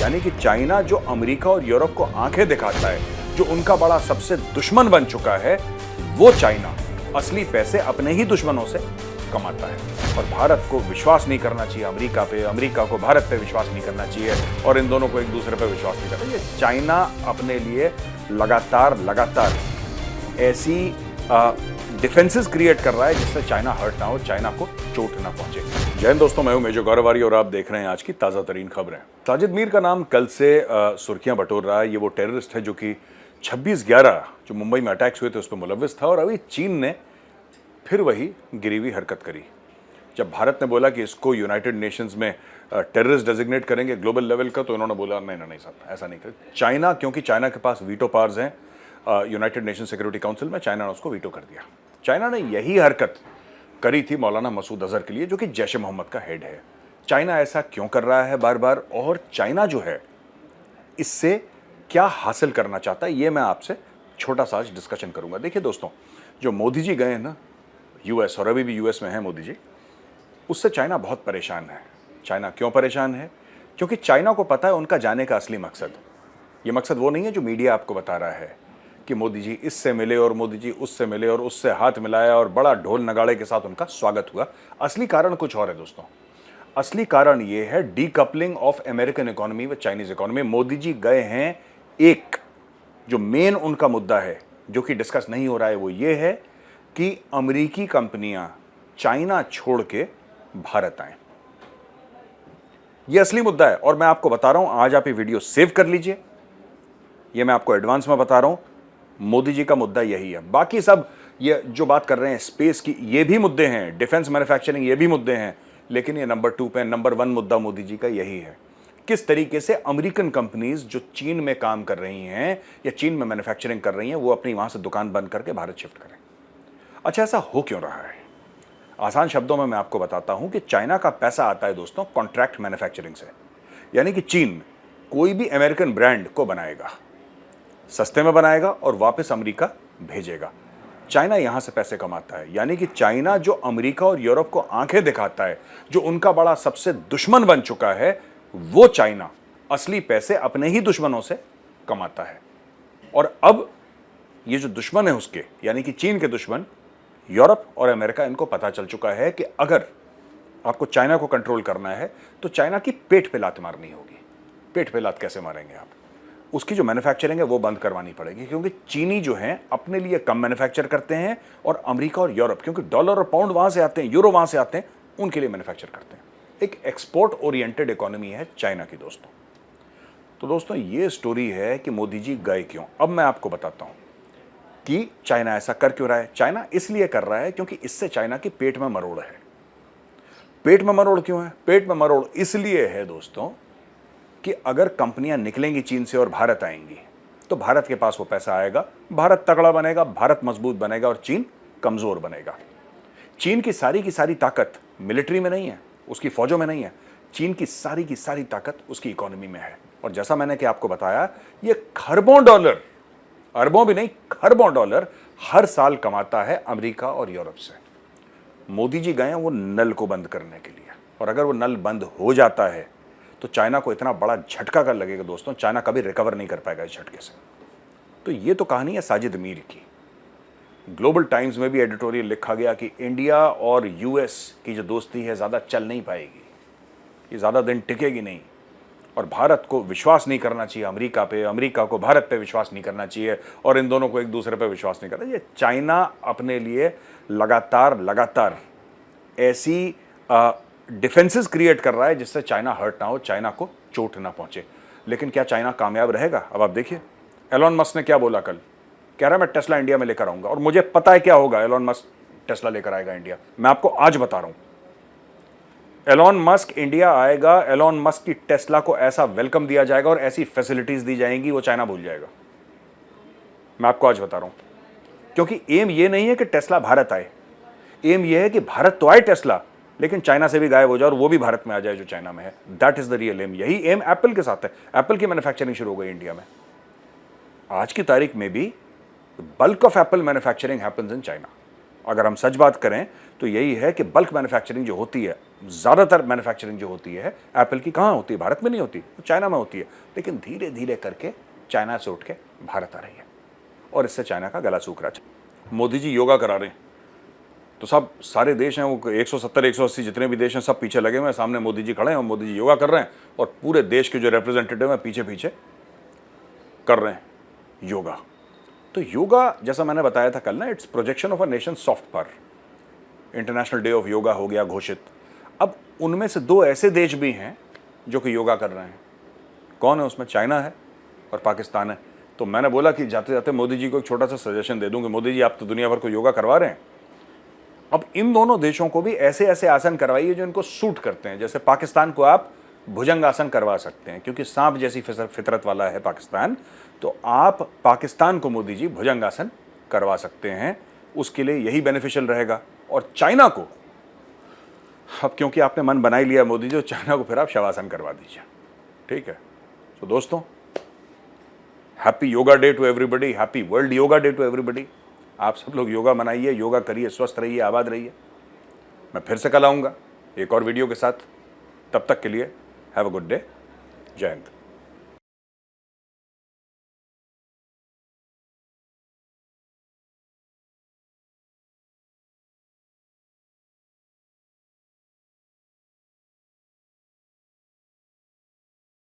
यानी कि चाइना जो अमेरिका और यूरोप को आंखें दिखाता है, जो उनका बड़ा सबसे दुश्मन बन चुका है, वो चाइना असली पैसे अपने ही दुश्मनों से कमाता है। और भारत को विश्वास नहीं करना चाहिए अमेरिका पे, अमेरिका को भारत पे विश्वास नहीं करना चाहिए, और इन दोनों को एक दूसरे पे विश्वास नहीं करना चाहिए। चाइना अपने लिए लगातार ऐसी डिफेंसेस क्रिएट कर रहा है जिससे चाइना हर्ट ना हो, चाइना को चोट ना पहुंचे। जय हिंद दोस्तों, मैं हूं मेजर गौरवारी और आप देख रहे हैं आज की ताजा तरीन खबरें। साजिद मीर का नाम कल से सुर्खियां बटोर रहा है। ये वो टेररिस्ट है जो कि 26/11 जो मुंबई में अटैक्स हुए थे उस पर मुलव्विस था, और अभी चीन ने फिर वही गिरी हरकत करी। जब भारत ने बोला कि इसको यूनाइटेड नेशंस में टेररिस्ट डेजिग्नेट करेंगे ग्लोबल लेवल का, तो इन्होंने बोला नहीं साहब, ऐसा नहीं करें। चाइना, क्योंकि चाइना के पास वीटो पावर्स हैं यूनाइटेड नेशन सिक्योरिटी काउंसिल में, चाइना ने उसको वीटो कर दिया। चाइना ने यही हरकत करी थी मौलाना मसूद अजहर के लिए, जो कि जैश ए मोहम्मद का हेड है। चाइना ऐसा क्यों कर रहा है बार बार, और चाइना जो है इससे क्या हासिल करना चाहता है, ये मैं आपसे छोटा सा आज डिस्कशन करूंगा। देखिए दोस्तों, जो मोदी जी गए हैं ना यूएस, और अभी भी यूएस में हैं मोदी जी, उससे चाइना बहुत परेशान है। चाइना क्यों परेशान है? क्योंकि चाइना को पता है उनका जाने का असली मकसद। ये मकसद वो नहीं है जो मीडिया आपको बता रहा है कि मोदी जी इससे मिले और मोदी जी उससे मिले और उससे हाथ मिलाया और बड़ा ढोल नगाड़े के साथ उनका स्वागत हुआ। असली कारण कुछ और है दोस्तों। असली कारण ये है डीकपलिंग ऑफ अमेरिकन इकोनॉमी व चाइनीज इकोनॉमी। मोदी जी गए हैं, एक जो मेन उनका मुद्दा है जो कि डिस्कस नहीं हो रहा है, वो ये है कि अमेरिकी कंपनियां चाइना छोड़ के भारत आए। ये असली मुद्दा है, और मैं आपको बता रहा हूं, आज आप ये वीडियो सेव कर लीजिए। ये मैं आपको एडवांस में बता रहा हूं, मोदी जी का मुद्दा यही है। बाकी सब ये जो बात कर रहे हैं स्पेस की, ये भी मुद्दे हैं, डिफेंस मैन्युफैक्चरिंग, ये भी मुद्दे हैं, लेकिन ये नंबर 2 पे, नंबर 1 मुद्दा मोदी जी का यही है। किस तरीके से अमेरिकन कंपनीज जो चीन में काम कर रही हैं या चीन में मैन्युफैक्चरिंग कर रही हैं, वो अपनी वहां से दुकान बंद करके भारत शिफ्ट करें। अच्छा, ऐसा हो क्यों रहा है? आसान शब्दों में मैं आपको बताता हूं कि चाइना का पैसा आता है दोस्तों कॉन्ट्रैक्ट मैन्युफैक्चरिंग से। यानी कि चीन कोई भी अमेरिकन ब्रांड को बनाएगा, सस्ते में बनाएगा और वापस अमेरिका भेजेगा। चाइना यहां से पैसे कमाता है। यानी कि चाइना जो अमेरिका और यूरोप को आंखें दिखाता है, जो उनका बड़ा सबसे दुश्मन बन चुका है, वो चाइना असली पैसे अपने ही दुश्मनों से कमाता है। और अब ये जो दुश्मन है उसके, यानी कि चीन के दुश्मन यूरोप और अमेरिका, इनको पता चल चुका है कि अगर आपको चाइना को कंट्रोल करना है तो चाइना की पेट पे लात मारनी होगी। पेट पे लात कैसे मारेंगे आप? उसकी जो मैन्युफैक्चरिंग है वो बंद करवानी पड़ेगी, क्योंकि चीनी जो हैं अपने लिए कम मैन्युफैक्चर करते हैं, और अमेरिका और यूरोप, क्योंकि डॉलर और पाउंड वहां से आते हैं, यूरो वहां से आते हैं, उनके लिए मैन्युफैक्चर करते हैं। एक एक्सपोर्ट ओरिएंटेड इकोनॉमी है चाइना की दोस्तों। तो दोस्तों, ये स्टोरी है कि मोदी जी गए क्यों। अब मैं आपको बताता हूं कि चाइना ऐसा कर क्यों रहा है। चाइना इसलिए कर रहा है क्योंकि इससे चाइना के पेट में मरोड़ है। पेट में मरोड़ क्यों है? पेट में मरोड़ इसलिए है दोस्तों कि अगर कंपनियां निकलेंगी चीन से और भारत आएंगी, तो भारत के पास वो पैसा आएगा, भारत तगड़ा बनेगा, भारत मजबूत बनेगा और चीन कमजोर बनेगा। चीन की सारी ताकत मिलिट्री में नहीं है, उसकी फौजों में नहीं है। चीन की सारी ताकत उसकी इकोनॉमी में है। और जैसा मैंने कि आपको बताया, ये खरबों डॉलर, अरबों भी नहीं, खरबों डॉलर हर साल कमाता है अमेरिका और यूरोप से। मोदी जी गए हैं वो नल को बंद करने के लिए, और अगर वो नल बंद हो जाता है तो चाइना को इतना बड़ा झटका कर लगेगा दोस्तों, चाइना कभी रिकवर नहीं कर पाएगा इस झटके से। तो ये तो कहानी है साजिद मीर की। ग्लोबल टाइम्स में भी एडिटोरियल लिखा गया कि इंडिया और यूएस की जो दोस्ती है ज़्यादा चल नहीं पाएगी, ये ज़्यादा दिन टिकेगी नहीं, और भारत को विश्वास नहीं करना चाहिए अमेरिका पे, अमेरिका को भारत पे विश्वास नहीं करना चाहिए, और इन दोनों को एक दूसरे पे विश्वास नहीं करना। ये चाइना अपने लिए लगातार ऐसी डिफेंसेस क्रिएट कर रहा है जिससे चाइना हर्ट ना हो, चाइना को चोट ना पहुंचे। लेकिन क्या चाइना कामयाब रहेगा? अब आप देखिए, एलोन मस्क ने क्या बोला कल, कह रहा है मैं टेस्ला इंडिया में लेकर आऊंगा, और मुझे पता है क्या होगा। एलोन मस्क टेस्ला लेकर आएगा इंडिया, मैं आपको आज बता रहा हूं। एलोन मस्क इंडिया आएगा, एलोन मस्क की टेस्ला को ऐसा वेलकम दिया जाएगा और ऐसी फैसिलिटीज दी जाएंगी, वो चाइना भूल जाएगा। मैं आपको आज बता रहा हूं, क्योंकि एम ये नहीं है कि टेस्ला भारत आए, एम ये है कि भारत तो आए टेस्ला, लेकिन चाइना से भी गायब हो जाए और वो भी भारत में आ जाए जो चाइना में है। That is the real aim. यही एम एप्पल के साथ है। एप्पल की मैन्युफैक्चरिंग शुरू हो गई इंडिया में। आज की तारीख में भी bulk of Apple manufacturing happens in China. अगर हम सच बात करें तो यही है कि बल्क मैन्युफैक्चरिंग जो होती है ज़्यादातर मैन्युफैक्चरिंग जो होती है एप्पल की कहाँ होती है? भारत में नहीं होती, चाइना में होती है। लेकिन धीरे धीरे करके चाइना से उठ के भारत आ रही है और इससे चाइना का गला सूख रहा है। मोदी जी योगा करा रहे हैं तो सब सारे देश हैं, वो 170 180 जितने भी देश हैं सब पीछे लगे हुए हैं, सामने मोदी जी खड़े हैं और मोदी जी योगा कर रहे हैं और पूरे देश के जो रिप्रेजेंटेटिव हैं पीछे पीछे कर रहे हैं योगा। तो योगा जैसा मैंने बताया था कल ना, it's projection of a nation soft power. International day of yoga हो गया घोषित। अब उनमें से दो ऐसे देश भी हैं जो कि योगा कर रहे हैं। कौन है उसमें? चाइना है और पाकिस्तान है। तो मैंने बोला कि जाते जाते मोदी जी को एक छोटा सा सजेशन दे दूं कि मोदी जी आप तो दुनिया भर को योगा करवा रहे हैं, अब इन दोनों देशों को भी ऐसे ऐसे आसन करवाइए जो इनको सूट करते हैं। जैसे पाकिस्तान को आप भुजंग आसन करवा सकते हैं क्योंकि सांप जैसी फितरत वाला है पाकिस्तान, तो आप पाकिस्तान को मोदी जी भुजंग आसन करवा सकते हैं, उसके लिए यही बेनिफिशियल रहेगा। और चाइना को अब क्योंकि आपने मन बना ही लिया मोदी जी, चाइना को फिर आप शवासन करवा दीजिए, ठीक है। तो दोस्तों, happy Yoga Day to everybody, happy World Yoga Day to everybody. आप सब लोग योगा मनाइए, योगा करिए, स्वस्थ रहिए, आबाद रहिए। मैं फिर से कल आऊँगा एक और वीडियो के साथ। तब तक के लिए हैव अ गुड डे। जय हिंद।